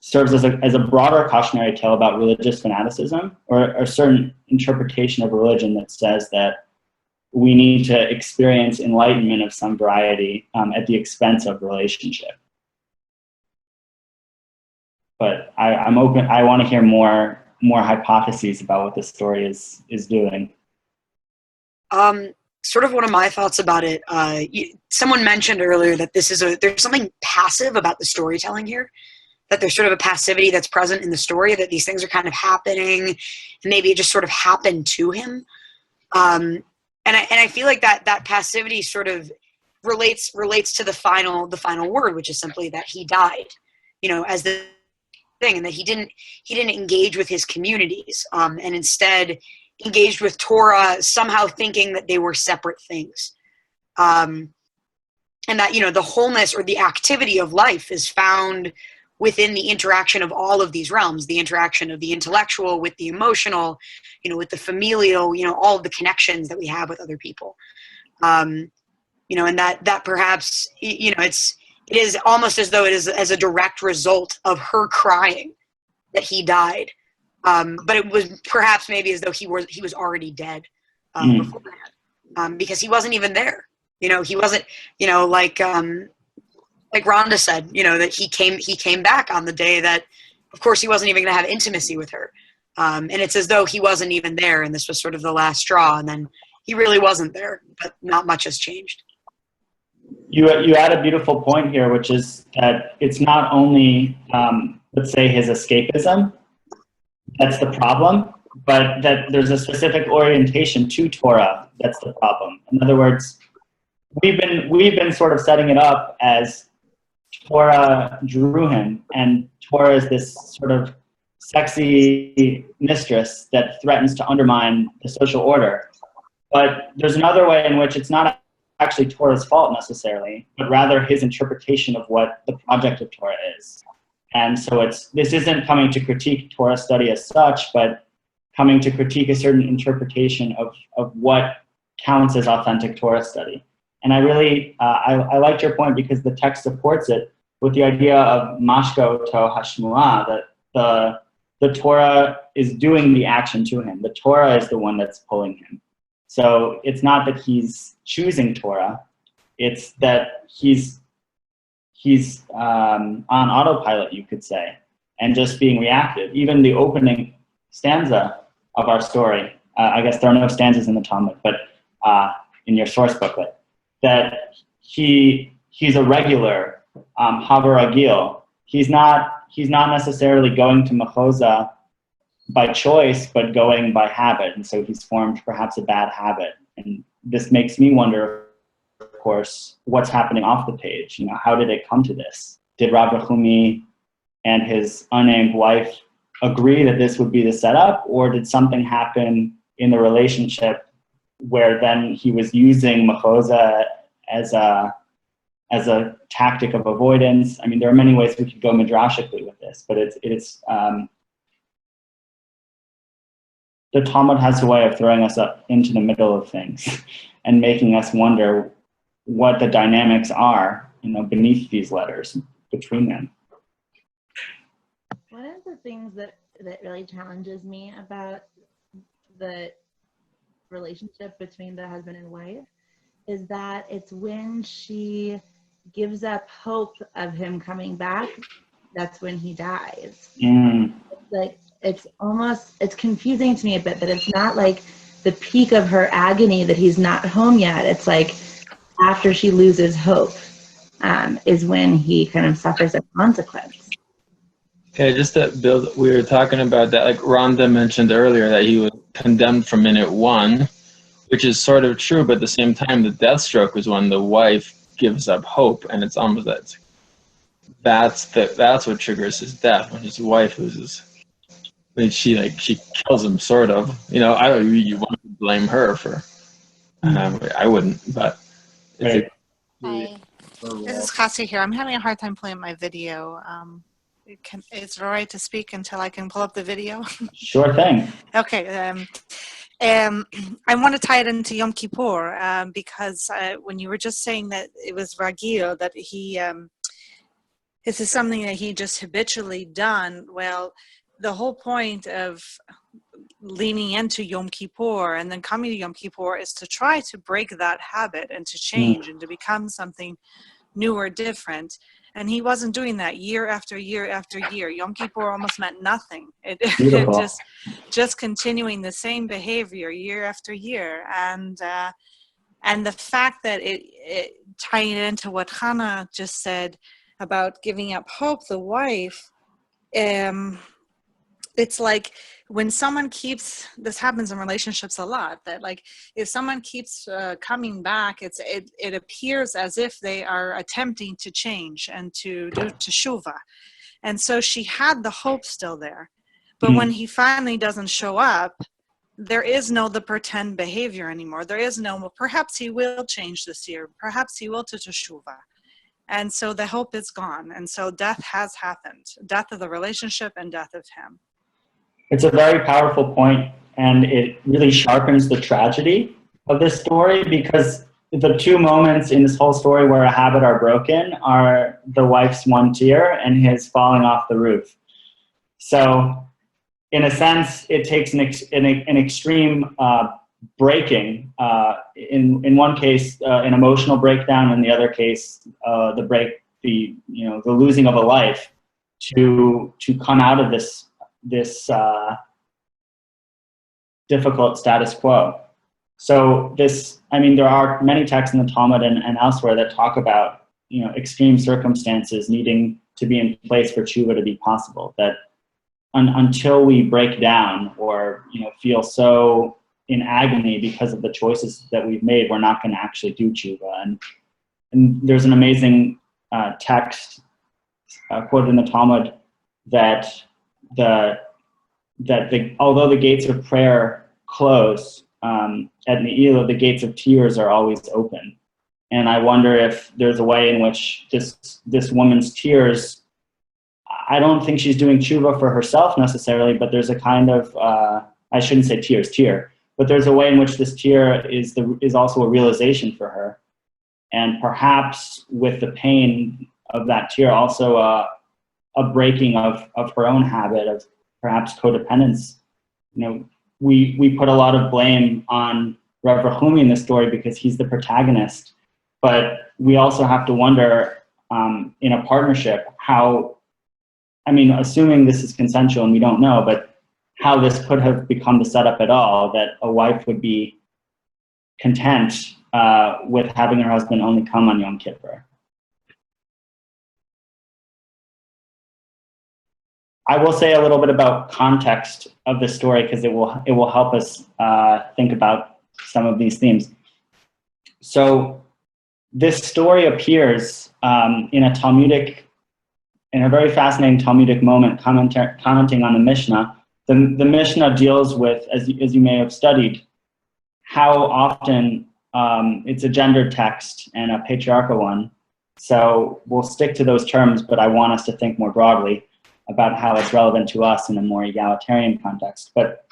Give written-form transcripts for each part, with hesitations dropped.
serves as a broader cautionary tale about religious fanaticism, or a certain interpretation of religion that says that we need to experience enlightenment of some variety at the expense of relationship. But I'm open. I want to hear more hypotheses about what this story is doing. Sort of one of my thoughts about it. Someone mentioned earlier that there's something passive about the storytelling here. That there's sort of a passivity that's present in the story, that these things are kind of happening, and maybe it just sort of happened to him. And I feel like that passivity sort of relates to the final word, which is simply that he died, as the thing, and that he didn't engage with his communities, and instead engaged with Torah, somehow thinking that they were separate things. And that, the wholeness or the activity of life is found within the interaction of all of these realms, the interaction of the intellectual with the emotional, with the familial, all of the connections that we have with other people. And that perhaps, it is almost as though it is as a direct result of her crying that he died. But it was perhaps maybe as though he was already dead beforehand, because he wasn't even there. He wasn't, like Rhonda said, that he came back on the day that, of course, he wasn't even going to have intimacy with her. And it's as though he wasn't even there, and this was sort of the last straw, and then he really wasn't there, but not much has changed. You add a beautiful point here, which is that it's not only, let's say, his escapism that's the problem, but that there's a specific orientation to Torah that's the problem. In other words, we've been sort of setting it up as Torah drew him, and Torah is this sort of sexy mistress that threatens to undermine the social order. But there's another way in which it's not actually Torah's fault necessarily, but rather his interpretation of what the project of Torah is. And so this isn't coming to critique Torah study as such, but coming to critique a certain interpretation of what counts as authentic Torah study. And I really, I liked your point because the text supports it with the idea of mashka to hashmua, that the Torah is doing the action to him. The Torah is the one that's pulling him. So it's not that he's choosing Torah, it's that he's on autopilot, you could say, and just being reactive. Even the opening stanza of our story, I guess there are no stanzas in the Talmud, but in your source booklet, that he's a regular havaragil. He's not necessarily going to Mechoza by choice, but going by habit. And so he's formed perhaps a bad habit. And this makes me wonder, of course, what's happening off the page. How did it come to this? Did Rav Rehumei and his unnamed wife agree that this would be the setup, or did something happen in the relationship where then he was using Mechoza as a tactic of avoidance? I mean, there are many ways we could go midrashically with this, but it's the Talmud has a way of throwing us up into the middle of things and making us wonder what the dynamics are, beneath these letters, between them. One of the things that really challenges me about the relationship between the husband and wife is that it's when she gives up hope of him coming back, that's when he dies. It's confusing to me a bit that it's not like the peak of her agony that he's not home yet. It's like after she loses hope is when he kind of suffers a consequence. Okay, just to build, we were talking about that, like Rhonda mentioned earlier, that he was condemned from minute one, which is sort of true, but at the same time, the death stroke is when the wife gives up hope, and it's almost that's what triggers his death, when his wife loses. I mean, she kills him, sort of. You want to blame her for. I wouldn't, but. Right. Hi, this is Cassie here. I'm having a hard time playing my video. Is it all right to speak until I can pull up the video? Sure thing. Okay. I want to tie it into Yom Kippur because when you were just saying that it was Ragil, that he this is something that he just habitually done. Well, the whole point of leaning into Yom Kippur and then coming to Yom Kippur is to try to break that habit and to change and to become something new or different. And he wasn't doing that year after year after year. Yom Kippur almost meant nothing. It just continuing the same behavior year after year. And the fact that it tying it into what Hannah just said about giving up hope, the wife, it's like when someone keeps, this happens in relationships a lot, that like if someone keeps coming back, it appears as if they are attempting to change and to do teshuvah. And so she had the hope still there. But when he finally doesn't show up, there is no the pretend behavior anymore. There is no, well, perhaps he will change this year. Perhaps he will to teshuvah. And so the hope is gone. And so death has happened. Death of the relationship and death of him. It's a very powerful point, and it really sharpens the tragedy of this story, because the two moments in this whole story where a habit are broken are the wife's one tear and his falling off the roof. So in a sense, it takes an extreme breaking. In one case, an emotional breakdown. In the other case, the losing of a life to come out of this difficult status quo. So there are many texts in the Talmud and elsewhere that talk about, extreme circumstances needing to be in place for tshuva to be possible. That until we break down or, feel so in agony because of the choices that we've made, we're not going to actually do tshuva. And there's an amazing text quoted in the Talmud that although the gates of prayer close, at Ne'ilah, the gates of tears are always open. And I wonder if there's a way in which this woman's tears, I don't think she's doing tshuva for herself necessarily, but there's a kind of, I shouldn't say tear, but there's a way in which this tear is also a realization for her. And perhaps with the pain of that tear, also a breaking of her own habit of perhaps codependence. We put a lot of blame on Rav Rehumei in this story because he's the protagonist, but we also have to wonder in a partnership assuming this is consensual and we don't know, but how this could have become the setup at all, that a wife would be content with having her husband only come on Yom Kippur. I will say a little bit about context of the story because it will help us think about some of these themes. So this story appears in a very fascinating Talmudic moment, commenting on the Mishnah. The Mishnah deals with, as you may have studied, how often it's a gendered text and a patriarchal one. So we'll stick to those terms, but I want us to think more broadly about how it's relevant to us in a more egalitarian context. But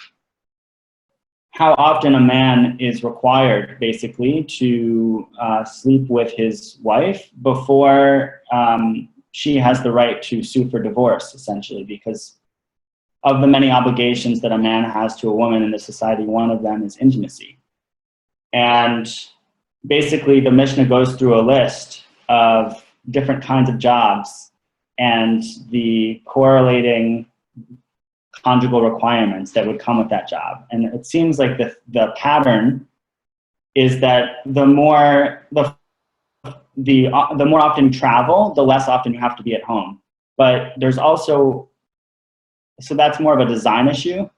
how often a man is required, basically, to sleep with his wife before she has the right to sue for divorce, essentially, because of the many obligations that a man has to a woman in this society, one of them is intimacy. And basically, the Mishnah goes through a list of different kinds of jobs and the correlating conjugal requirements that would come with that job. And it seems like the pattern is that the more often you travel, the less often you have to be at home. But there's also, so that's more of a design issue,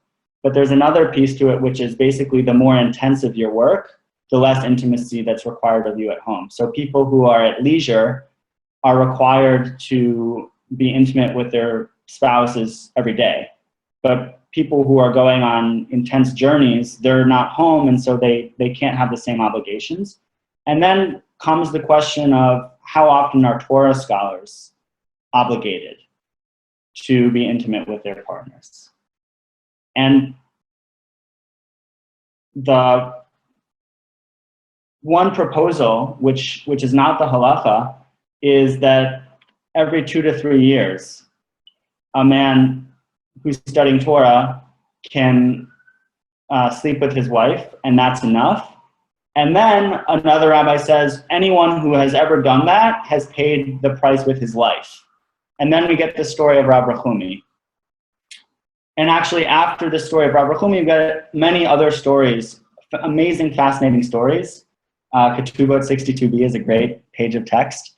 but there's another piece to it, which is basically the more intensive your work, the less intimacy that's required of you at home. So people who are at leisure are required to be intimate with their spouses every day. But people who are going on intense journeys, they're not home, and so they can't have the same obligations. And then comes the question of how often are Torah scholars obligated to be intimate with their partners? And the one proposal, which is not the halacha, is that every 2 to 3 years, a man who's studying Torah can sleep with his wife, and that's enough. And then another rabbi says, anyone who has ever done that has paid the price with his life. And then we get the story of Rav Rehumei. And actually, after the story of Rav Rehumei, we've got many other stories, amazing, fascinating stories. Ketubot 62b is a great page of text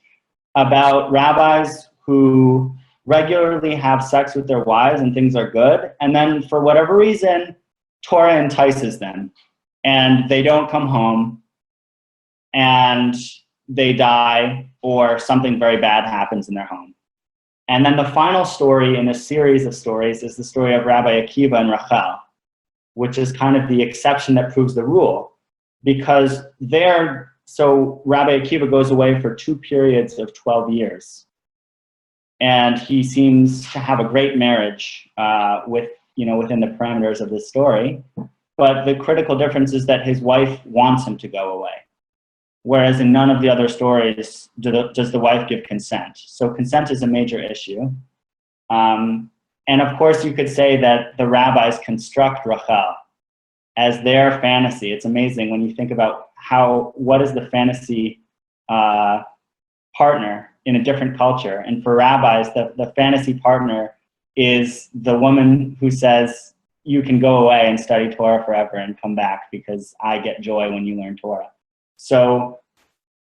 about rabbis who regularly have sex with their wives and things are good. And then for whatever reason, Torah entices them and they don't come home and they die or something very bad happens in their home. And then the final story in a series of stories is the story of Rabbi Akiba and Rachel, which is kind of the exception that proves the rule. Because so Rabbi Akiba goes away for 2 periods of 12 years. And he seems to have a great marriage within the parameters of this story. But the critical difference is that his wife wants him to go away. Whereas in none of the other stories does the wife give consent. So consent is a major issue. And of course, you could say that the rabbis construct Rachel as their fantasy. It's amazing when you think about what is the fantasy partner in a different culture. And for rabbis, the fantasy partner is the woman who says, you can go away and study Torah forever and come back because I get joy when you learn Torah. So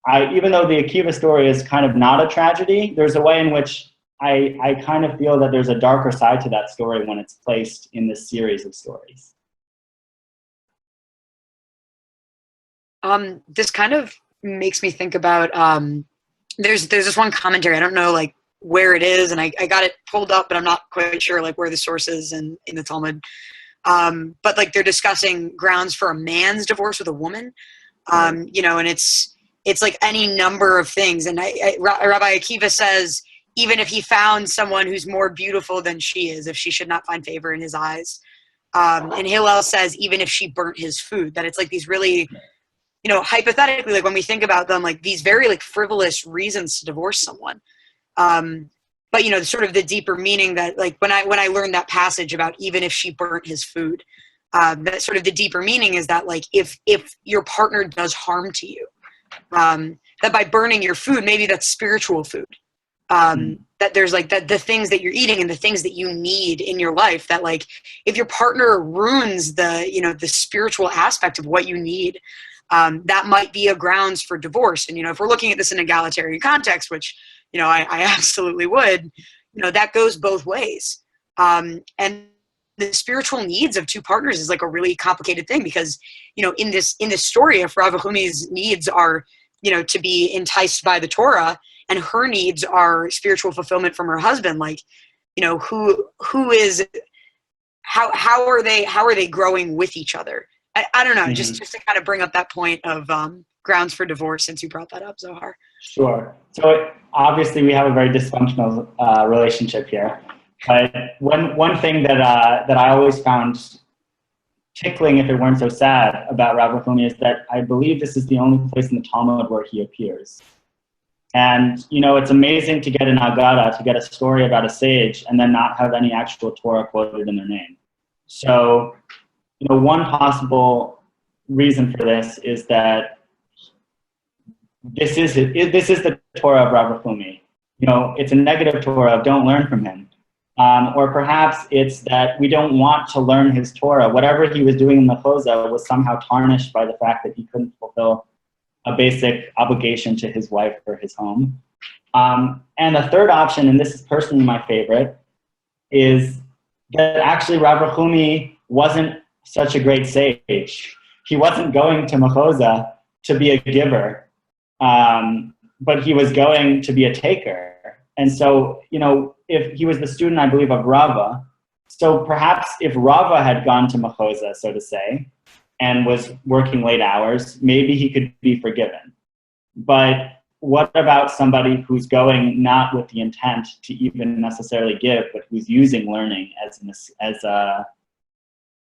even though the Akiva story is kind of not a tragedy, there's a way in which I kind of feel that there's a darker side to that story when it's placed in this series of stories. This kind of makes me think about, there's this one commentary, I don't know like where it is, and I got it pulled up, but I'm not quite sure like where the source is in the Talmud. But like they're discussing grounds for a man's divorce with a woman. And it's like any number of things. And Rabbi Akiva says, even if he found someone who's more beautiful than she is, if she should not find favor in his eyes. And Hillel says, even if she burnt his food, that it's like these really, hypothetically, like when we think about them, like these very like frivolous reasons to divorce someone. But sort of the deeper meaning that like when I learned that passage about even if she burnt his food, that sort of the deeper meaning is that like if your partner does harm to you, that by burning your food, maybe that's spiritual food, that there's like that the things that you're eating and the things that you need in your life, that like if your partner ruins the spiritual aspect of what you need, that might be a grounds for divorce. And if we're looking at this in an egalitarian context, which I absolutely would, that goes both ways. And the spiritual needs of two partners is like a really complicated thing because, in this story, if Rav Rehumei's needs are, to be enticed by the Torah and her needs are spiritual fulfillment from her husband, like, who is, how are they growing with each other? I don't know, Mm-hmm. just to kind of bring up that point of grounds for divorce, since you brought that up, Zohar. Sure. So obviously we have a very dysfunctional relationship here. But one thing that I always found tickling, if it weren't so sad, about Rav Rehumei is that I believe this is the only place in the Talmud where he appears. And, it's amazing to get an Agada, to get a story about a sage, and then not have any actual Torah quoted in their name. So, one possible reason for this is that this is the Torah of Rav Rehumei. It's a negative Torah of don't learn from him. Or perhaps it's that we don't want to learn his Torah. Whatever he was doing in the Choza was somehow tarnished by the fact that he couldn't fulfill a basic obligation to his wife or his home. And the third option, and this is personally my favorite, is that actually Rav Rehumei wasn't such a great sage. He wasn't going to Machoza to be a giver, but he was going to be a taker. And so, if he was the student, I believe, of Rava, so perhaps if Rava had gone to Machoza, so to say, and was working late hours, maybe he could be forgiven. But what about somebody who's going not with the intent to even necessarily give, but who's using learning as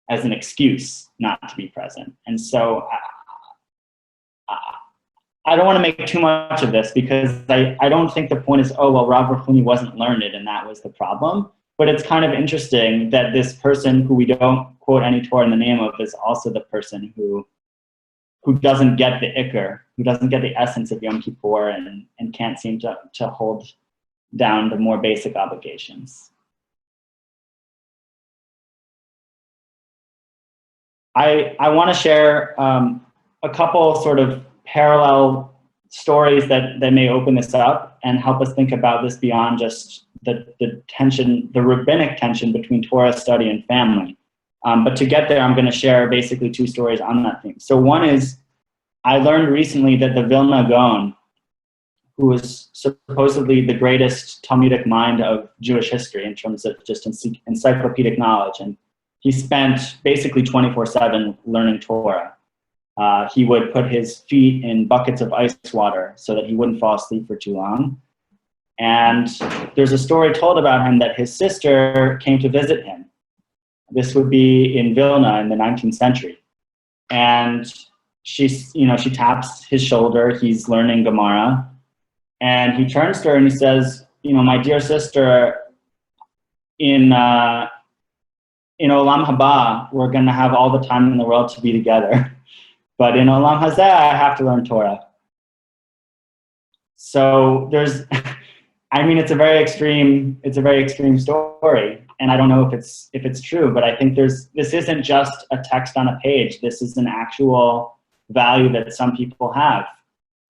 an excuse not to be present? And so I don't want to make too much of this because I don't think the point is, oh, well, Rav Rehumei wasn't learned and that was the problem. But it's kind of interesting that this person who we don't quote any Torah in the name of is also the person who doesn't get the ikr, who doesn't get the essence of Yom Kippur and can't seem to hold down the more basic obligations. I want to share a couple sort of parallel stories that may open this up and help us think about this beyond just the tension, the rabbinic tension between Torah study and family. But to get there, I'm going to share basically two stories on that theme. So one is, I learned recently that the Vilna Gaon, who is supposedly the greatest Talmudic mind of Jewish history in terms of just encyclopedic knowledge, and he spent basically 24/7 learning Torah. He would put his feet in buckets of ice water so that he wouldn't fall asleep for too long. And there's a story told about him that his sister came to visit him. This would be in Vilna in the 19th century. And she taps his shoulder. He's learning Gemara. And he turns to her and he says, my dear sister, in Olam Haba, we're going to have all the time in the world to be together. But in Olam Hazeh, I have to learn Torah. So there's, it's a very extreme story. And I don't know if it's true, but I think this isn't just a text on a page. This is an actual value that some people have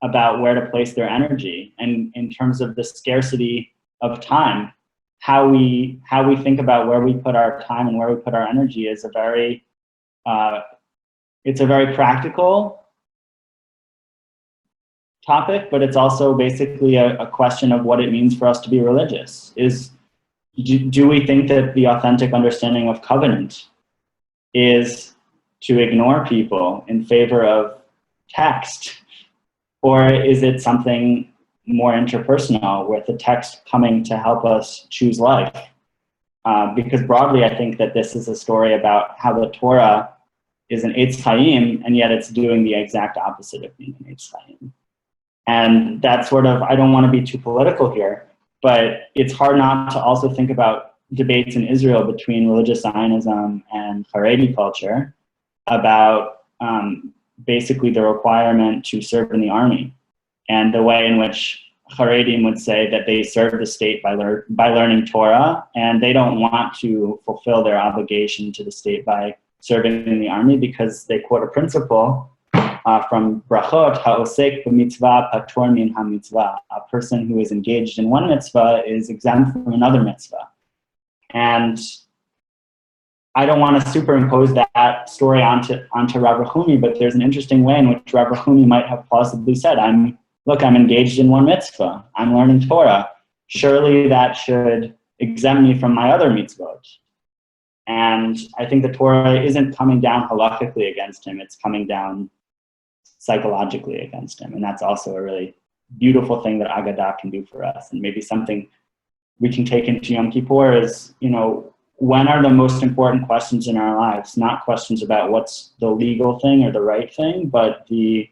about where to place their energy. And in terms of the scarcity of time, how we think about where we put our time and where we put our energy is it's a very practical topic, but it's also basically a question of what it means for us to be religious. Do we think that the authentic understanding of covenant is to ignore people in favor of text? Or is it something more interpersonal with the text coming to help us choose life? Because broadly, I think that this is a story about how the Torah is an Eitz Chaim, and yet it's doing the exact opposite of being an Eitz Chaim. And that's sort of, I don't want to be too political here, but it's hard not to also think about debates in Israel between religious Zionism and Haredi culture about basically the requirement to serve in the army, and the way in which Haredim would say that they serve the state by learning Torah, and they don't want to fulfill their obligation to the state by serving in the army because they quote a principle from Brachot, ha'osek b'mitzvah patur min ha'mitzvah. A person who is engaged in one mitzvah is exempt from another mitzvah. And I don't want to superimpose that story onto Rav Rehumei, but there's an interesting way in which Rav Rehumei might have plausibly said, I'm engaged in one mitzvah. I'm learning Torah. Surely that should exempt me from my other mitzvot. And I think the Torah isn't coming down halakhically against him. It's coming down psychologically against him. And that's also a really beautiful thing that Agadah can do for us. And maybe something we can take into Yom Kippur is, when are the most important questions in our lives? Not questions about what's the legal thing or the right thing, but the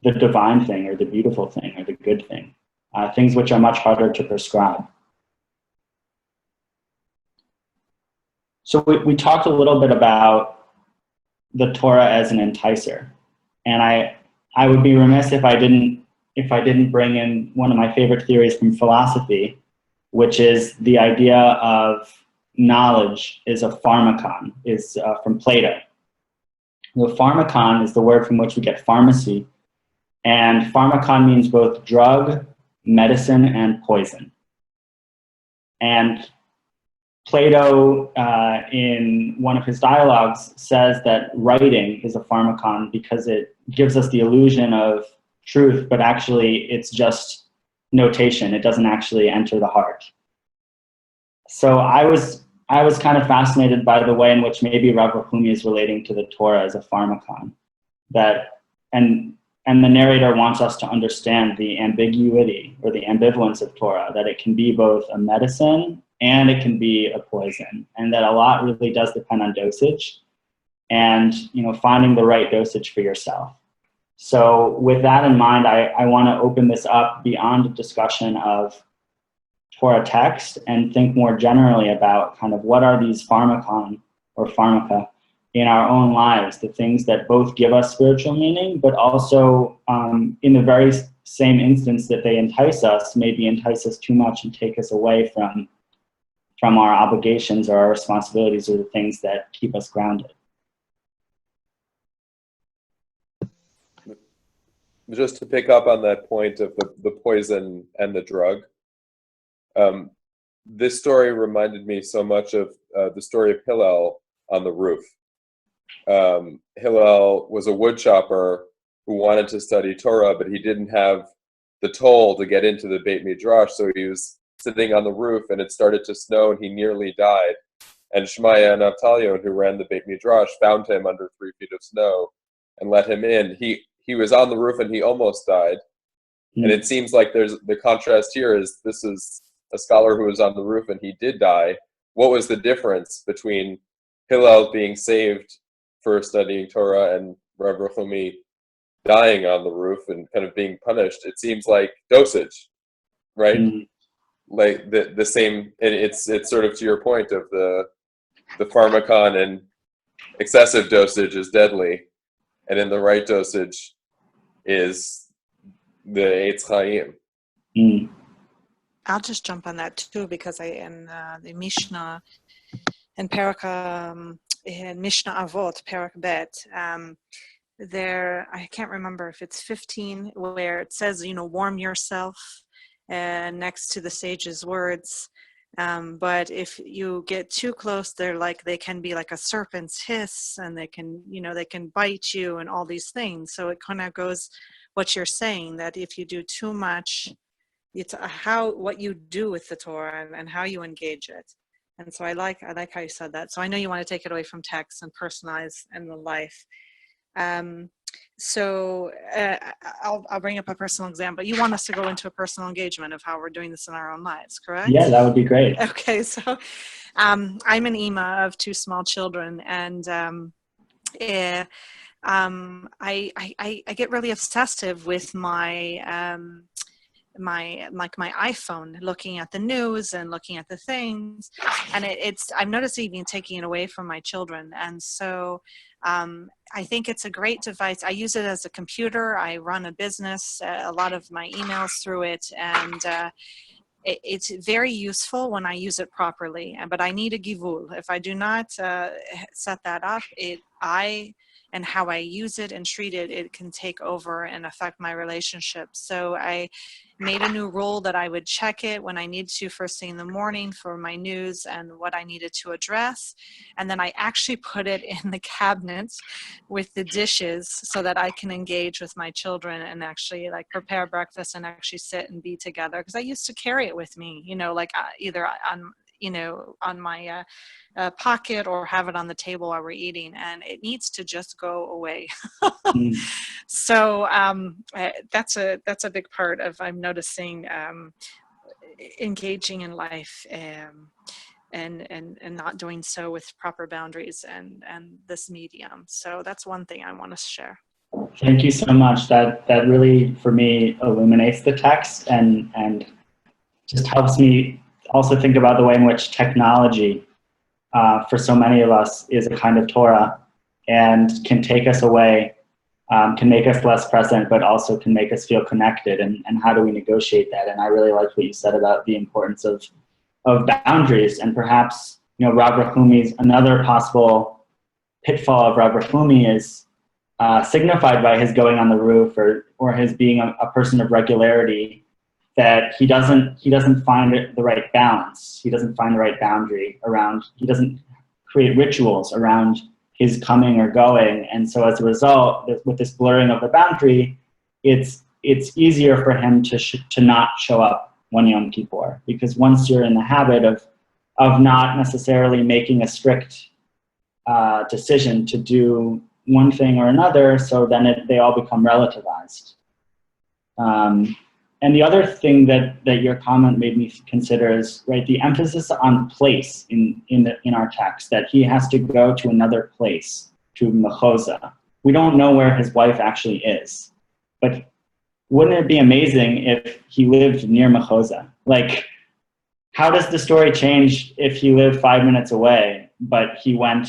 divine thing or the beautiful thing or the good thing. Things which are much harder to prescribe. So we talked a little bit about the Torah as an enticer. And I would be remiss if I didn't bring in one of my favorite theories from philosophy, which is the idea of knowledge is a pharmakon, is from Plato. The pharmakon is the word from which we get pharmacy, and pharmakon means both drug, medicine, and poison. And Plato, in one of his dialogues, says that writing is a pharmakon because it gives us the illusion of truth, but actually it's just notation. It doesn't actually enter the heart. So I was kind of fascinated by the way in which maybe Rav Rehumei is relating to the Torah as a pharmakon. And the narrator wants us to understand the ambiguity or the ambivalence of Torah, that it can be both a medicine and it can be a poison, and that a lot really does depend on dosage and finding the right dosage for yourself. So with that in mind, I want to open this up beyond a discussion of Torah text and think more generally about kind of what are these pharmacon or pharmaca in our own lives, the things that both give us spiritual meaning, but also in the very same instance that they entice us, maybe entice us too much and take us away from our obligations or our responsibilities or the things that keep us grounded. Just to pick up on that point of the poison and the drug, this story reminded me so much of the story of Hillel on the roof. Hillel was a wood chopper who wanted to study Torah, but he didn't have the toll to get into the Beit Midrash, so he was sitting on the roof, and it started to snow, and he nearly died. And Shmaya and Avtalion, who ran the Beit Midrash, found him under 3 feet of snow and let him in. He was on the roof, and he almost died. And it seems like there's the contrast here is this is a scholar who was on the roof, and he did die. What was the difference between Hillel being saved for studying Torah and Rav Rehumei dying on the roof and kind of being punished? It seems like dosage, right? Like the same, and it's sort of to your point of the pharmacon, and excessive dosage is deadly, and in the right dosage is the Eitz Chaim. I'll just jump on that too, because in the Mishnah in Parak in Mishnah Avot, Parak Bet, there, I can't remember if it's 15, where it says, warm yourself next to the sage's words. But if you get too close, they can be like a serpent's hiss, and they can bite you and all these things. So it kind of goes what you're saying, that if you do too much, it's what you do with the Torah and how you engage it. And so I like how you said that. So I know you want to take it away from text and personalize in the life. So I'll bring up a personal example. You want us to go into a personal engagement of how we're doing this in our own lives, correct? Yeah, that would be great. Okay, so I'm an ima of 2 small children, and I get really obsessive with my my iPhone, looking at the news and looking at the things, and I've noticed even taking it away from my children. And so I think it's a great device. I use it as a computer. I run a business, a lot of my emails through it, and it's very useful when I use it properly. But I need a givul. If I do not set that up, and how I use it and treat it, it can take over and affect my relationship. So I made a new rule that I would check it when I needed to first thing in the morning for my news and what I needed to address. And then I actually put it in the cabinet with the dishes so that I can engage with my children and actually prepare breakfast and actually sit and be together. Because I used to carry it with me, either on my pocket or have it on the table while we're eating, and it needs to just go away. So that's a big part of, I'm noticing, engaging in life and not doing so with proper boundaries and this medium. So that's one thing I want to share. Thank you so much. That really, for me, illuminates the text and just helps me also think about the way in which technology, for so many of us, is a kind of Torah and can take us away, can make us less present, but also can make us feel connected. And how do we negotiate that? And I really liked what you said about the importance of boundaries. And perhaps, Rav Rehumei's, another possible pitfall of Rav Rehumei is signified by his going on the roof or his being a person of regularity, that he doesn't find the right balance. He doesn't find the right boundary around, he doesn't create rituals around his coming or going. And so as a result, with this blurring of the boundary, it's easier for him to not show up one Yom Kippur, because once you're in the habit of not necessarily making a strict decision to do one thing or another, so then they all become relativized. And the other thing that your comment made me consider is, right, the emphasis on place in our text, that he has to go to another place, to Mechoza, we don't know where his wife actually is. But wouldn't it be amazing if he lived near Mechoza? Like, how does the story change if he lived 5 minutes away, but he went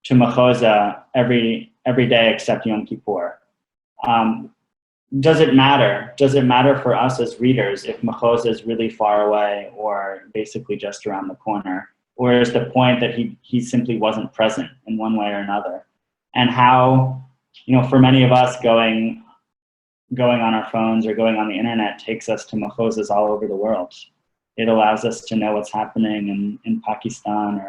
to Mechoza every day except Yom Kippur? Does it matter? Does it matter for us as readers if Mechoza is really far away or basically just around the corner? Or is the point that he simply wasn't present in one way or another? And how, for many of us, going on our phones or going on the internet takes us to Mechozas all over the world. It allows us to know what's happening in Pakistan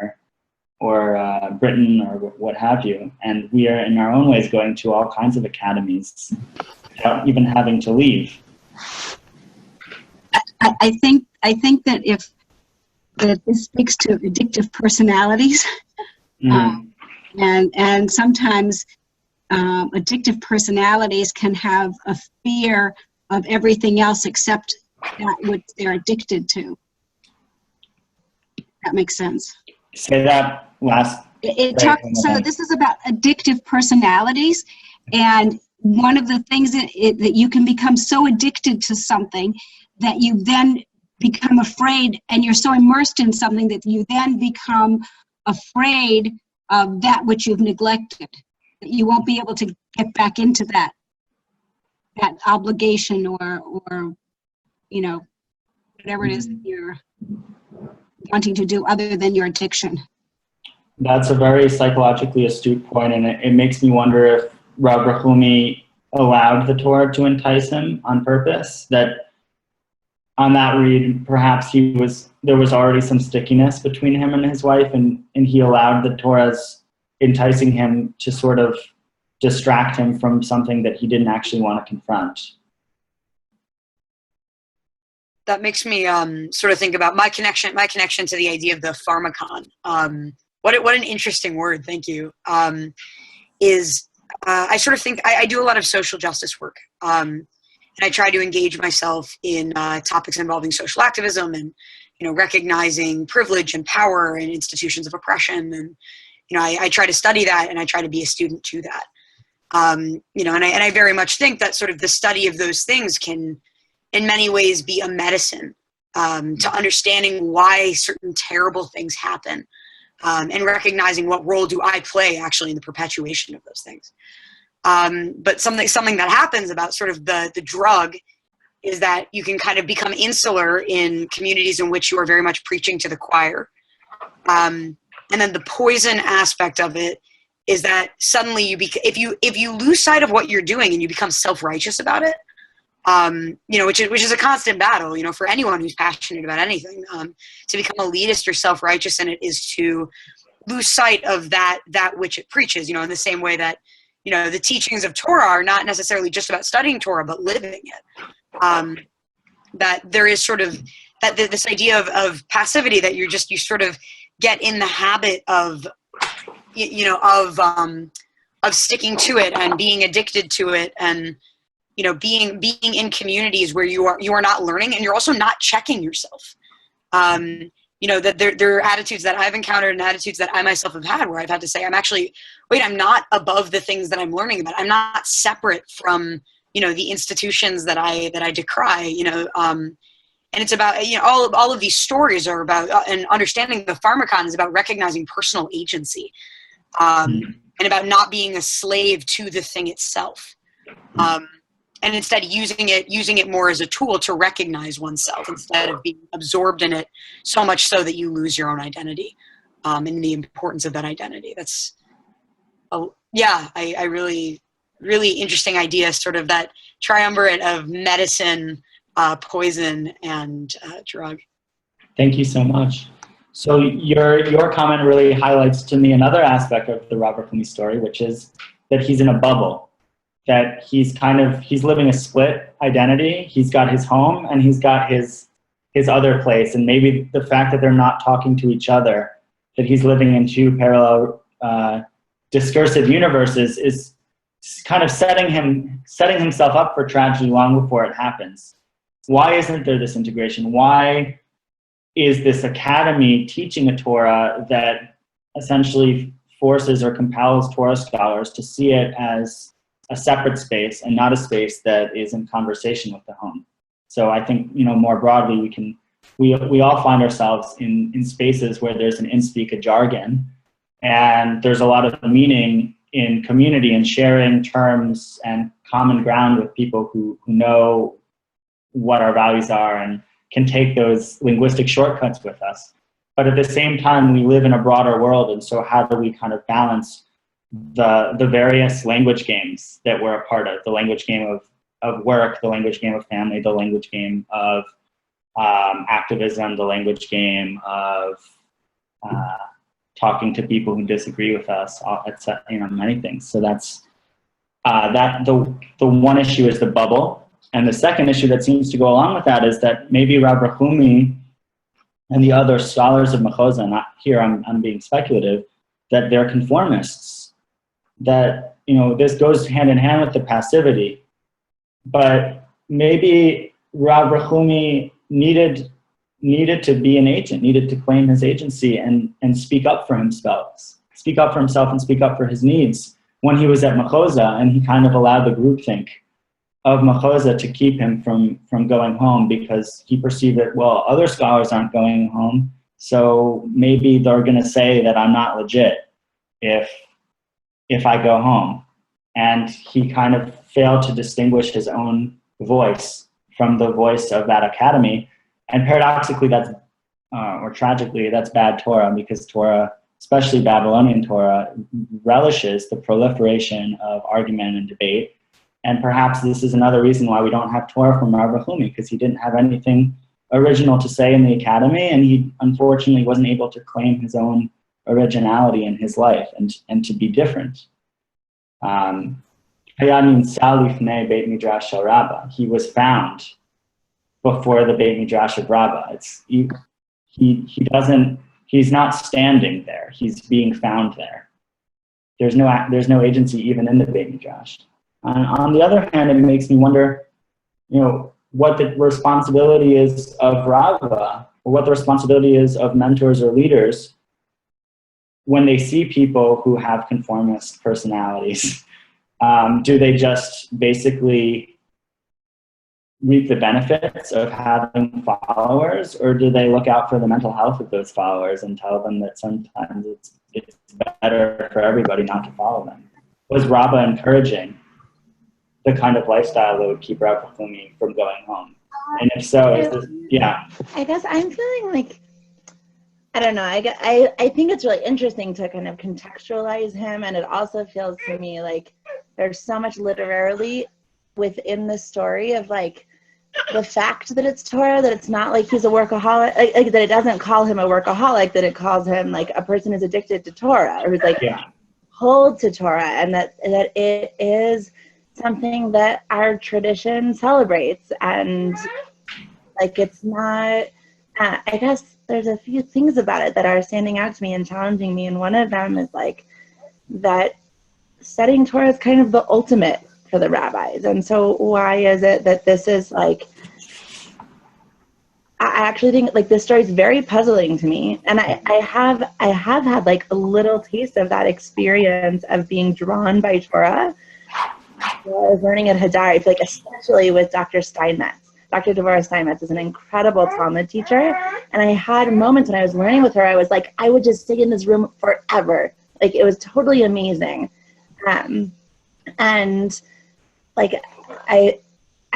or Britain or what have you. And we are in our own ways going to all kinds of academies without even having to leave. I think that that this speaks to addictive personalities, and sometimes addictive personalities can have a fear of everything else except that which they're addicted to. That makes sense. Say that last. So this is about addictive personalities, and one of the things that you can become so addicted to something that you then become afraid, and you're so immersed in something that you then become afraid of that which you've neglected, that you won't be able to get back into that obligation or whatever it is that you're wanting to do other than your addiction. That's a very psychologically astute point, and it makes me wonder if Rav Rehumei allowed the Torah to entice him on purpose, that on that read, perhaps there was already some stickiness between him and his wife, and he allowed the Torah's enticing him to sort of distract him from something that he didn't actually want to confront. That makes me sort of think about my connection to the idea of the pharmacon. What an interesting word, thank you. I sort of think, I do a lot of social justice work. And I try to engage myself in topics involving social activism and, recognizing privilege and power and institutions of oppression. And, I try to study that, and I try to be a student to that. And I very much think that sort of the study of those things can, in many ways, be a medicine to understanding why certain terrible things happen, and recognizing what role do I play actually in the perpetuation of those things. But something that happens about sort of the drug is that you can kind of become insular in communities in which you are very much preaching to the choir. And then the poison aspect of it is that suddenly if you lose sight of what you're doing and you become self-righteous about it, which is a constant battle, for anyone who's passionate about anything, to become elitist or self-righteous in it is to lose sight of that which it preaches, in the same way that, the teachings of Torah are not necessarily just about studying Torah, but living it. That there is sort of this idea of passivity, that you sort of get in the habit of, of sticking to it and being addicted to it, and, being in communities where you are not learning, and you're also not checking yourself. That there are attitudes that I've encountered and attitudes that I myself have had where I've had to say, I'm not above the things that I'm learning about. I'm not separate from, the institutions that I decry, and it's about, all of these stories are about, and understanding the pharmacon is about recognizing personal agency, and about not being a slave to the thing itself. And instead using it more as a tool to recognize oneself instead of being absorbed in it so much so that you lose your own identity, and the importance of that identity. That's, I really, really interesting idea, sort of that triumvirate of medicine, poison, and drug. Thank you so much. So your comment really highlights to me another aspect of the Rav Rehumei story, which is that he's in a bubble, that he's living a split identity. He's got his home and he's got his other place. And maybe the fact that they're not talking to each other, that he's living in two parallel discursive universes, is kind of setting himself up for tragedy long before it happens. Why isn't there this integration? Why is this academy teaching a Torah that essentially forces or compels Torah scholars to see it as a separate space and not a space that is in conversation with the home. So I think, more broadly, we all find ourselves in spaces where there's an in-speak a jargon, and there's a lot of meaning in community and sharing terms and common ground with people who know what our values are and can take those linguistic shortcuts with us. But at the same time, we live in a broader world, and so how do we kind of balance the various language games that we're a part of, the language game of work, the language game of family, the language game of activism, the language game of talking to people who disagree with us, etc. Many things. So that's the one issue is the bubble. And the second issue that seems to go along with that is that maybe Rav Rehumei and the other scholars of Mechoza, not here I'm being speculative, that they're conformists, that this goes hand in hand with the passivity. But maybe Rav Rehumei needed to be an agent, needed to claim his agency and speak up for himself and speak up for his needs when he was at Mechoza, and he kind of allowed the groupthink of Mechoza to keep him from going home because he perceived that, well, other scholars aren't going home, so maybe they're going to say that I'm not legit if I go home. And he kind of failed to distinguish his own voice from the voice of that academy. And paradoxically, or tragically, that's bad Torah, because Torah, especially Babylonian Torah, relishes the proliferation of argument and debate. And perhaps this is another reason why we don't have Torah from Rav Rehumei, because he didn't have anything original to say in the academy, and he unfortunately wasn't able to claim his own originality in his life and to be different. He was found before the Beit Midrash of Rabba. He's not standing there. He's being found there. There's no agency even in the Beit Midrash. On the other hand, it makes me wonder, what the responsibility is of Rava, or what the responsibility is of mentors or leaders when they see people who have conformist personalities. Do they just basically reap the benefits of having followers, or do they look out for the mental health of those followers and tell them that sometimes it's better for everybody not to follow them? Was Rabba encouraging the kind of lifestyle that would keep Rav Rehumei from going home? And if so, yeah. I guess I'm feeling like, I don't know, I think it's really interesting to kind of contextualize him, and it also feels to me like there's so much literarily within the story of like the fact that it's Torah, that it's not like he's a workaholic, like that it doesn't call him a workaholic, that it calls him like a person who's addicted to Torah, or who's like hold to Torah, and that it is something that our tradition celebrates. And like it's not, I guess there's a few things about it that are standing out to me and challenging me, and one of them is like that studying Torah is kind of the ultimate for the rabbis. And so why is it that this is like, I actually think like this story is very puzzling to me, and I have had like a little taste of that experience of being drawn by Torah while I was learning at Hadar. I feel like especially with Dr. Steinmetz. Dr. Devorah Steinmetz is an incredible Talmud teacher, and I had moments when I was learning with her, I was like, I would just stay in this room forever. Like it was totally amazing. And like I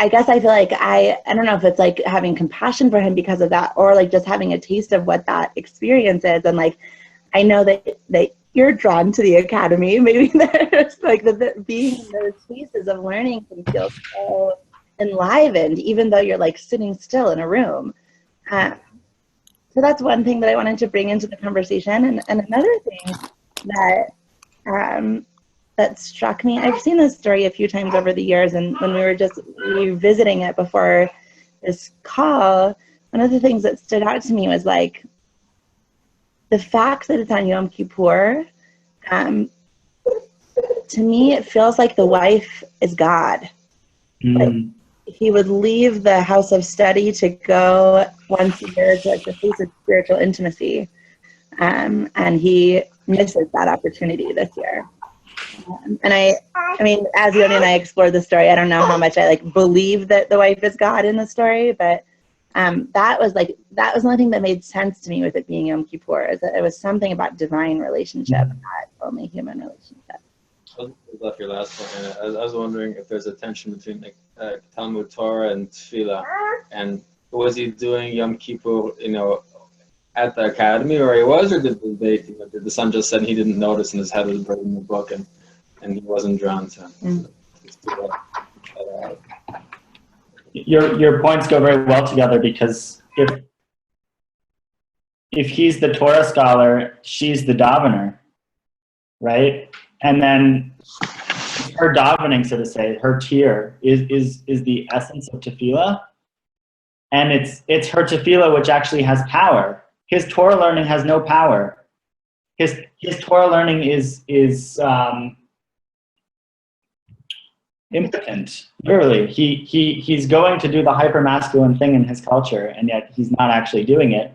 guess I feel like I don't know if it's like having compassion for him because of that, or like just having a taste of what that experience is. And like I know that you're drawn to the academy. Maybe there's like the being in those spaces of learning can feel so enlivened, even though you're like sitting still in a room. So that's one thing that I wanted to bring into the conversation. And another thing that that struck me, I've seen this story a few times over the years, and when we were just revisiting it before this call, one of the things that stood out to me was like the fact that it's on Yom Kippur. To me, it feels like the wife is God. Like, he would leave the house of study to go once a year to like the place of spiritual intimacy. and he misses that opportunity this year. And I mean, as Yoni and I explored the story, I don't know how much I believe that the wife is God in the story, but that was the only thing that made sense to me with it being Yom Kippur, is that it was something about divine relationship, not only human relationship. I left your last point. I was wondering if there's a tension between Talmud Torah and Tefillah, and was he doing Yom Kippur, at the academy, or he was, or did the son just said he didn't notice and his head was buried in the book, and he wasn't drawn to do that. Your points go very well together, because if he's the Torah scholar, she's the davener, right? And then her davening, so to say, her tier is the essence of tefillah, and it's her tefillah which actually has power. His Torah learning has no power. His Torah learning is impotent. Literally, he's going to do the hyper-masculine thing in his culture, and yet he's not actually doing it.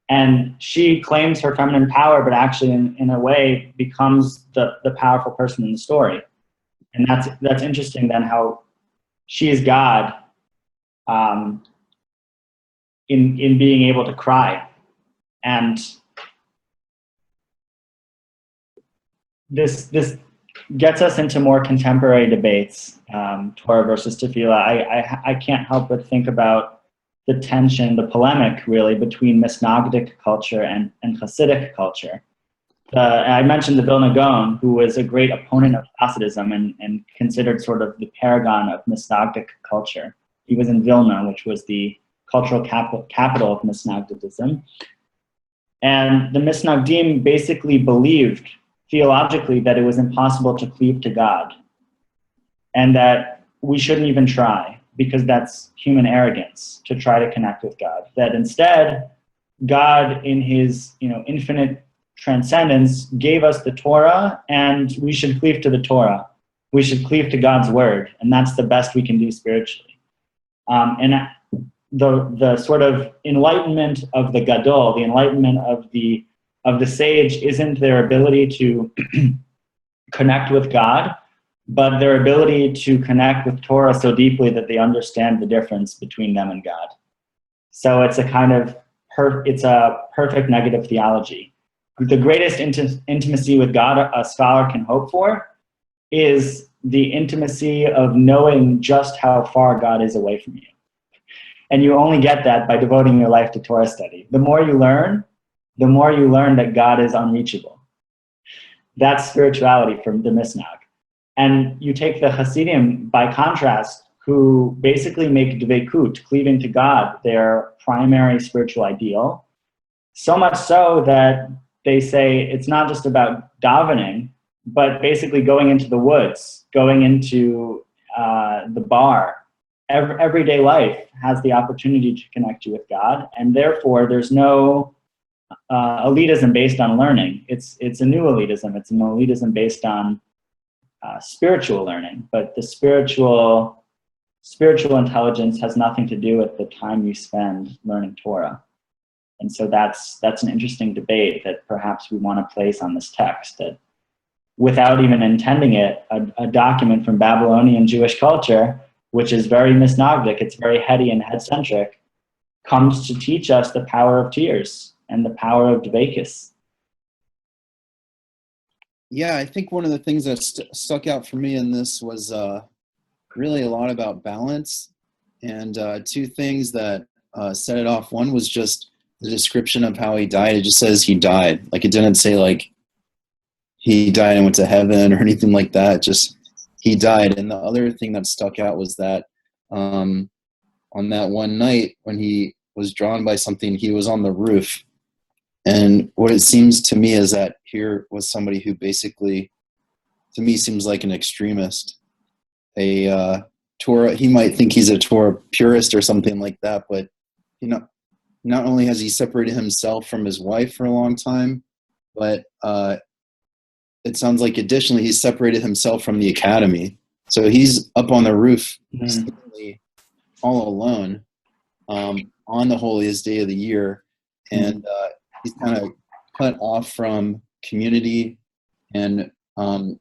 And she claims her feminine power, but actually, in a way, becomes the powerful person in the story. And that's interesting. Then how she is God in being able to cry, and this gets us into more contemporary debates, Torah versus Tefillah. I can't help but think about the tension, the polemic, really, between Misnagdic culture and Hasidic culture. I mentioned the Vilna Gaon, who was a great opponent of Hasidism and considered sort of the paragon of Misnagdic culture. He was in Vilna, which was the cultural capital of Misnagdicism. And the Misnagdim basically believed theologically that it was impossible to cleave to God, and that we shouldn't even try, because that's human arrogance to try to connect with God. That instead, God, in his infinite transcendence, gave us the Torah, and we should cleave to the Torah. We should cleave to God's word, and that's the best we can do spiritually. And the sort of enlightenment of the Gadol, the enlightenment of the sage, isn't their ability to connect with God, but their ability to connect with Torah so deeply that they understand the difference between them and God. So it's a kind of it's a perfect negative theology. The greatest intimacy with God a scholar can hope for is the intimacy of knowing just how far God is away from you. And you only get that by devoting your life to Torah study. The more you learn that God is unreachable. That's spirituality from the Misnag. And you take the Hasidim, by contrast, who basically make dveikut, cleaving to God, their primary spiritual ideal, so much so that they say it's not just about davening, but basically going into the woods, going into the bar. Everyday life has the opportunity to connect you with God, and therefore there's no elitism based on learning. It's a new elitism. It's an elitism based on spiritual learning, but the spiritual intelligence has nothing to do with the time you spend learning Torah. And so that's an interesting debate that perhaps we want to place on this text, that without even intending it, a document from Babylonian Jewish culture, which is very Misnagdic, it's very heady and head-centric, comes to teach us the power of tears and the power of dveikus. Yeah, I think one of the things that stuck out for me in this was really a lot about balance, and two things that set it off. One was just the description of how he died. It just says he died. Like, it didn't say like he died and went to heaven or anything like that. Just he died. And the other thing that stuck out was that on that one night when he was drawn by something, he was on the roof. And what it seems to me is that here was somebody who basically, to me, seems like an extremist. A Torah, he might think he's a Torah purist or something like that, but not only has he separated himself from his wife for a long time, but it sounds like additionally he's separated himself from the academy. So he's up on the roof, all alone, on the holiest day of the year, and he's kind of cut off from community, and in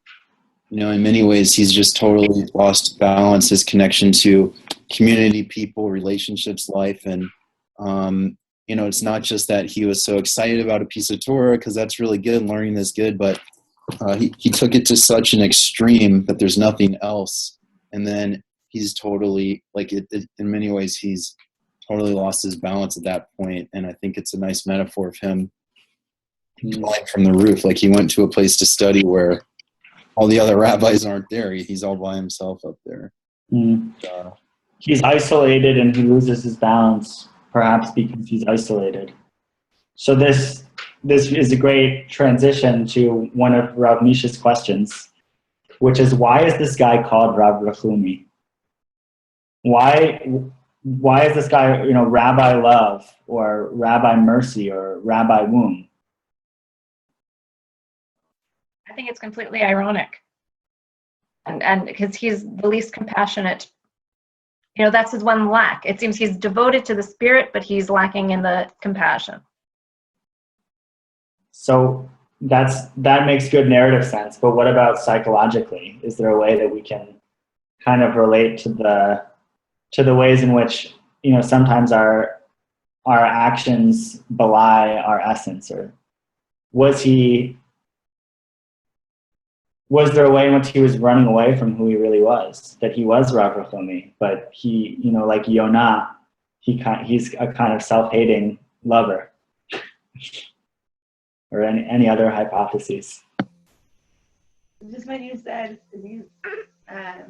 many ways he's just totally lost balance, his connection to community, people, relationships, life. And it's not just that he was so excited about a piece of Torah, because that's really good, learning is good, but he took it to such an extreme that there's nothing else. And then he's totally, in many ways, he's totally lost his balance at that point. And I think it's a nice metaphor of him falling from the roof. Like, he went to a place to study where all the other rabbis aren't there. He's all by himself up there. He's isolated and he loses his balance, perhaps because he's isolated. So this is a great transition to one of Rav Misha's questions, which is, why is this guy called Rav Rehumei? Why is this guy, Rabbi Love or Rabbi Mercy or Rabbi Womb? I think it's completely ironic. And because he's the least compassionate, that's his one lack. It seems he's devoted to the spirit, but he's lacking in the compassion. So that makes good narrative sense. But what about psychologically? Is there a way that we can kind of relate to the ways in which, sometimes our actions belie our essence? Or was there a way in which he was running away from who he really was? That he was Rav Rehumei, but he, like Yonah, he's a kind of self-hating lover. Or any other hypotheses? Just what you said, I'm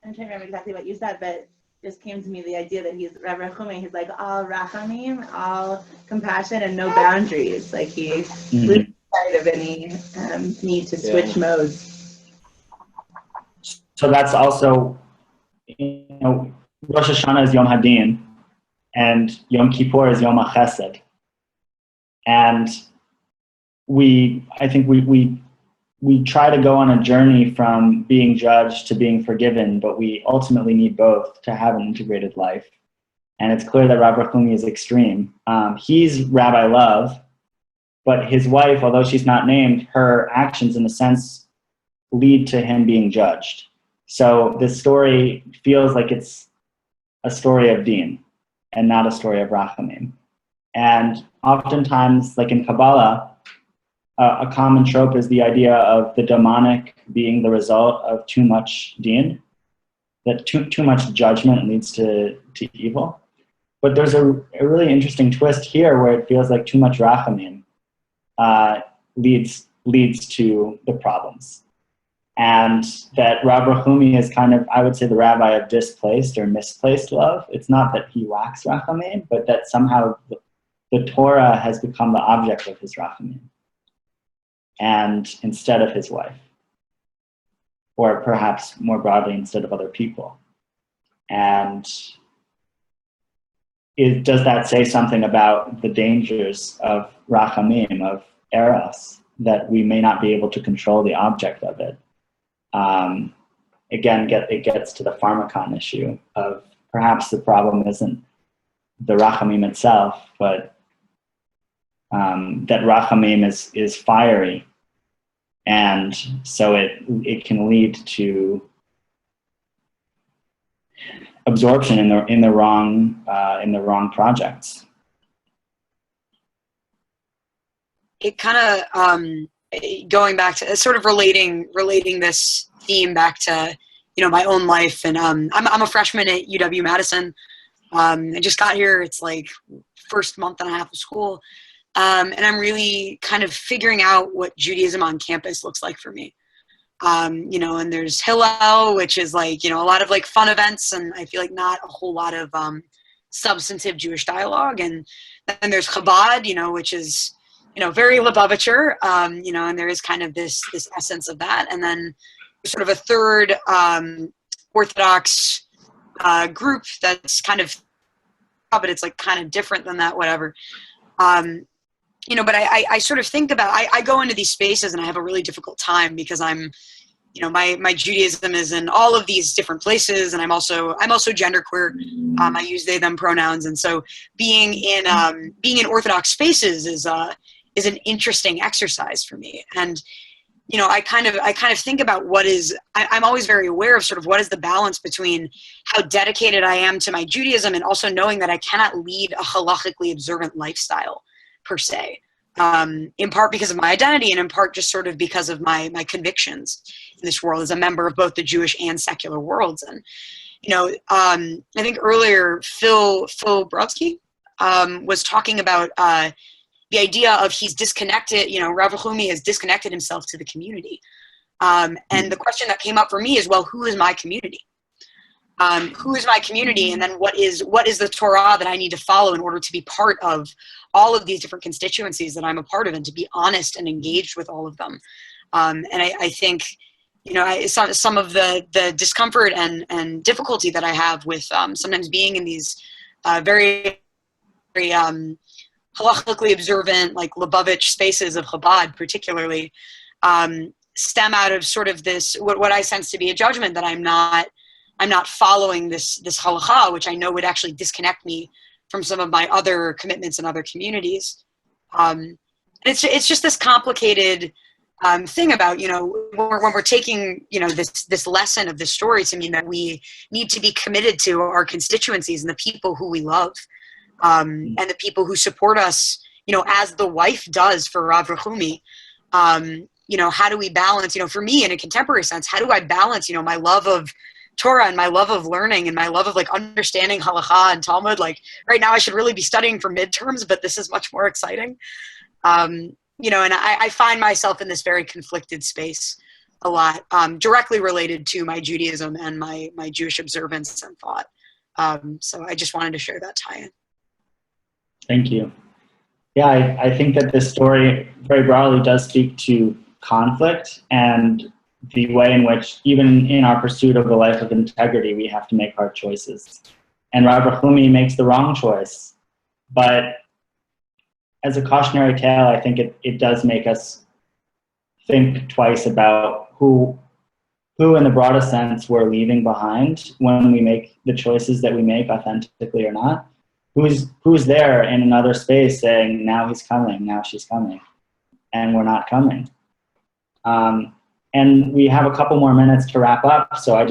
trying to remember exactly what you said, but just came to me the idea that he's Rav Rehumei. He's like all rachamim, all compassion, and no boundaries. Like he's sight of any need to switch modes. So that's also, Rosh Hashanah is Yom Hadin, and Yom Kippur is Yom HaChesed. And I think we try to go on a journey from being judged to being forgiven, but we ultimately need both to have an integrated life. And it's clear that Rav Rehumei is extreme. He's Rabbi Love, but his wife, although she's not named, her actions in a sense lead to him being judged. So this story feels like it's a story of Din and not a story of Rachamim. And oftentimes, like in Kabbalah, a common trope is the idea of the demonic being the result of too much din, that too much judgment leads to evil. But there's a really interesting twist here where it feels like too much rachamim leads to the problems. And that Rav Rehumei is kind of, I would say, the rabbi of displaced or misplaced love. It's not that he lacks rachamim, but that somehow the Torah has become the object of his rachamim, and instead of his wife, or perhaps more broadly, instead of other people. And does that say something about the dangers of rachamim, of eros, that we may not be able to control the object of it? Again, it gets to the pharmacon issue of perhaps the problem isn't the rachamim itself, but that rachamim is fiery, and so it can lead to absorption in the wrong projects. It kind of going back to sort of relating this theme back to my own life, and I'm a freshman at UW-Madison. I just got here. It's like first month and a half of school. And I'm really kind of figuring out what Judaism on campus looks like for me. And there's Hillel, which is like, a lot of like fun events, and I feel like not a whole lot of substantive Jewish dialogue. And then there's Chabad, which is, very Lubavitcher, and there is kind of this essence of that. And then sort of a third Orthodox group that's kind of, but it's like kind of different than that, whatever. But I sort of think about, I go into these spaces and I have a really difficult time because I'm, my Judaism is in all of these different places, and I'm also genderqueer. I use they them pronouns, and so being in Orthodox spaces is an interesting exercise for me. And you know, I kind of think about I'm always very aware of sort of what is the balance between how dedicated I am to my Judaism and also knowing that I cannot lead a halachically observant lifestyle per se, in part because of my identity and in part just sort of because of my convictions in this world as a member of both the Jewish and secular worlds. And, you know, I think earlier Phil Brodsky was talking about the idea of he's disconnected, you know, Rav Rehumei has disconnected himself to the community. And the question that came up for me is, well, who is my community? Who is my community? And then what is the Torah that I need to follow in order to be part of all of these different constituencies that I'm a part of and to be honest and engaged with all of them? And I think, you know, some of the discomfort and difficulty that I have with sometimes being in these very halachically observant, like Lubavitch spaces of Chabad particularly, stem out of sort of this, what I sense to be a judgment that I'm not following this halacha, which I know would actually disconnect me from some of my other commitments in other communities. It's just this complicated thing about, you know, when we're taking, you know, this lesson of this story to mean that we need to be committed to our constituencies and the people who we love. And the people who support us, you know, as the wife does for Rav Rehumei. You know, how do we balance, you know, for me in a contemporary sense, how do I balance, you know, my love of Torah and my love of learning and my love of like understanding halacha and Talmud? Like right now I should really be studying for midterms, but this is much more exciting. You know, and I find myself in this very conflicted space a lot, directly related to my Judaism and my Jewish observance and thought. So I just wanted to share that tie-in. Thank you. Yeah, I think that this story very broadly does speak to conflict and the way in which, even in our pursuit of a life of integrity, we have to make hard choices. And Rav Rehumei makes the wrong choice. But as a cautionary tale, I think it does make us think twice about who in the broadest sense we're leaving behind when we make the choices that we make, authentically or not. Who's there in another space saying, now he's coming, now she's coming, and we're not coming. And we have a couple more minutes to wrap up, so I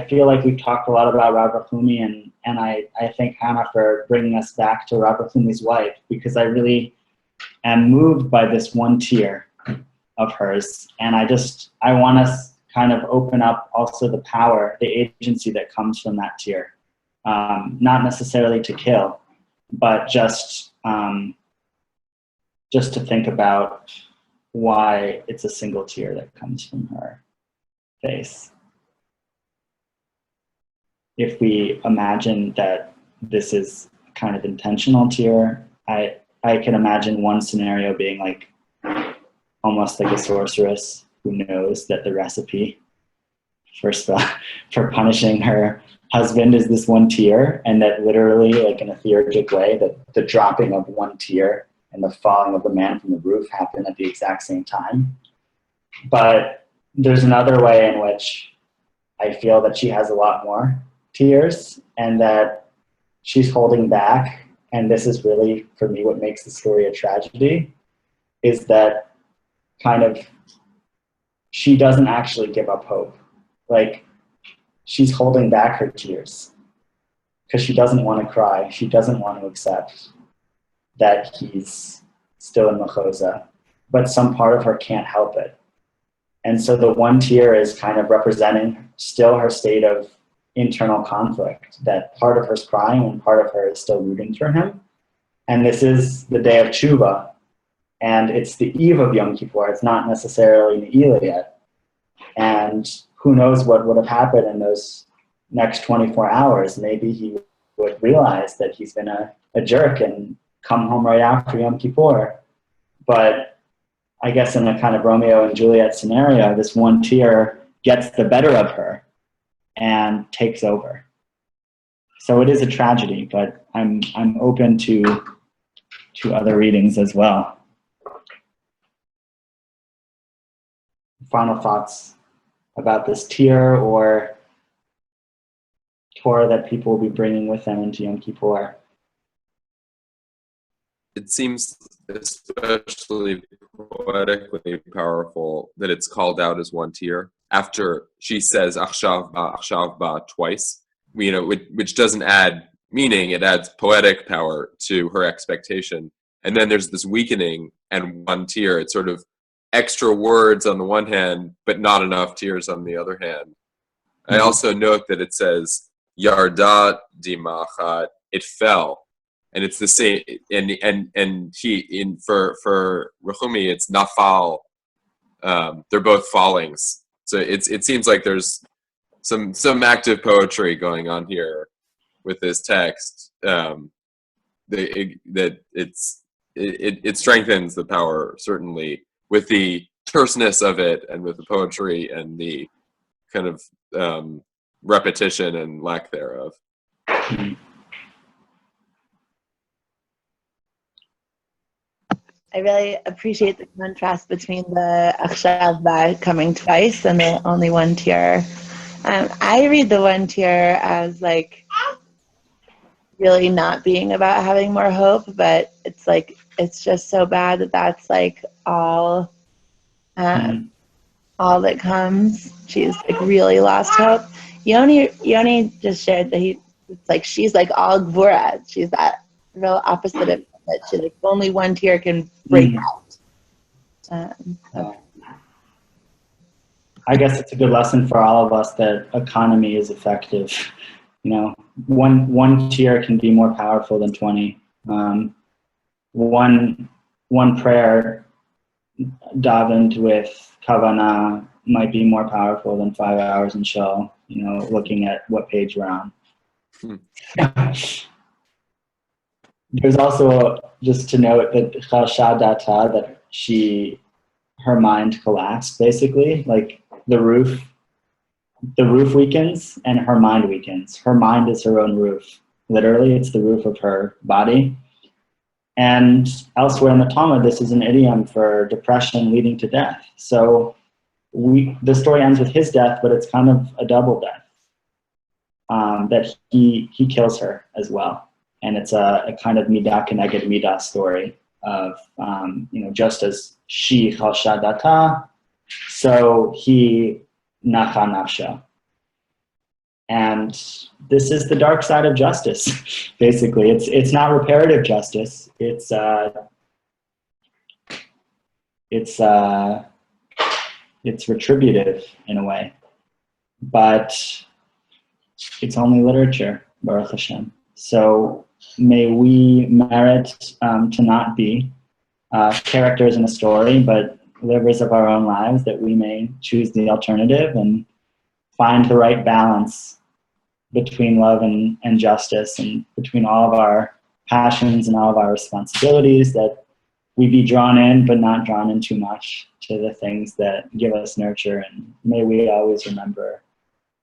feel like we've talked a lot about Rav Rehumei, and I thank Hannah for bringing us back to Rav Rehumei's wife, because I really am moved by this one tier of hers, and I want us kind of open up also the power, the agency that comes from that tier. Not necessarily to kill, but just to think about why it's a single tear that comes from her face. If we imagine that this is kind of intentional tear, I can imagine one scenario being like almost like a sorceress who knows that the recipe for punishing her husband is this one tear, and that literally, like in a theurgic way, that the dropping of one tear and the falling of the man from the roof happen at the exact same time. But there's another way in which I feel that she has a lot more tears and that she's holding back. And this is really, for me, what makes the story a tragedy, is that kind of she doesn't actually give up hope. Like, she's holding back her tears because she doesn't want to cry. She doesn't want to accept that he's still in Machoza, but some part of her can't help it. And so the one tear is kind of representing still her state of internal conflict, that part of her's crying and part of her is still rooting for him. And this is the day of Tshuva, and it's the eve of Yom Kippur. It's not necessarily Ne'ilah yet. And who knows what would have happened in those next 24 hours. Maybe he would realize that he's been a jerk and come home right after Yom Kippur. But I guess in a kind of Romeo and Juliet scenario, this one tear gets the better of her and takes over. So it is a tragedy, but I'm open to other readings as well. Final thoughts about this tear or Torah that people will be bringing with them into Yom Kippur? it seems especially poetically powerful that it's called out as one tier after she says achshav ba twice, which doesn't add meaning, it adds poetic power to her expectation. And then there's this weakening and one tier. It's sort of extra words on the one hand, but not enough tears on the other hand. I also note that it says yarda dimachat, it fell. And it's the same, and for Rehumei, it's nafal. They're both fallings. So it seems like there's some active poetry going on here with this text. It strengthens the power, certainly, with the terseness of it and with the poetry and the kind of repetition and lack thereof. I really appreciate the contrast between the Achshav Ba coming twice and the only one tier. I read the one tier as like really not being about having more hope, but it's just so bad that that's like all that comes. She's like really lost hope. Yoni just shared that she's like all Gvura. She's that real opposite of that. She like only one tier can break out. I guess it's a good lesson for all of us that economy is effective. One tier can be more powerful than 20. One prayer davened with kavanah might be more powerful than 5 hours in shul. Looking at what page we're on. There's also, just to note that Chashadata, that her mind collapsed, basically. Like the roof weakens and her mind weakens. Her mind is her own roof. Literally, it's the roof of her body. And elsewhere in the Talmud, this is an idiom for depression leading to death. So the story ends with his death, but it's kind of a double death. That he kills her as well. And it's a kind of midah keneged midah story of, just as she chalshadata, so he nacha nafsha. And this is the dark side of justice, basically. It's not reparative justice. It's retributive in a way. But it's only literature, Baruch Hashem. So may we merit to not be characters in a story, but livers of our own lives, that we may choose the alternative and find the right balance between love and justice, and between all of our passions and all of our responsibilities, that we be drawn in but not drawn in too much to the things that give us nurture. And may we always remember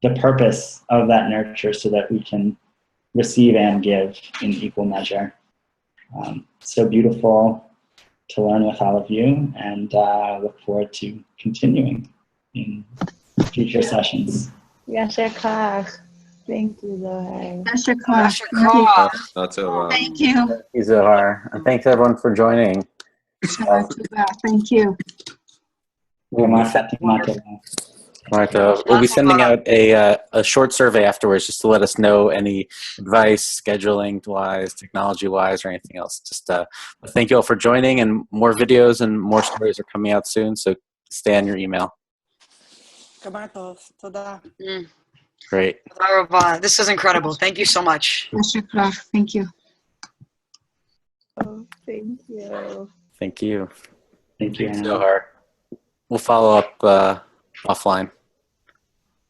the purpose of that nurture so that we can receive and give in equal measure. So beautiful to learn with all of you, and look forward to continuing in future sessions. Yasher Koach. Thank you, Zohar. Yasher Koach. Not so Thank you. Thank you, Zohar. And thanks everyone for joining. Thank you. We'll be sending out a short survey afterwards just to let us know any advice, scheduling-wise, technology-wise, or anything else. Just thank you all for joining, and more videos and more stories are coming out soon, so stay on your email. Great. This is incredible. Thank you so much. Thank you. Oh, thank you. Thank you. Thank you, Zohar. We'll follow up offline.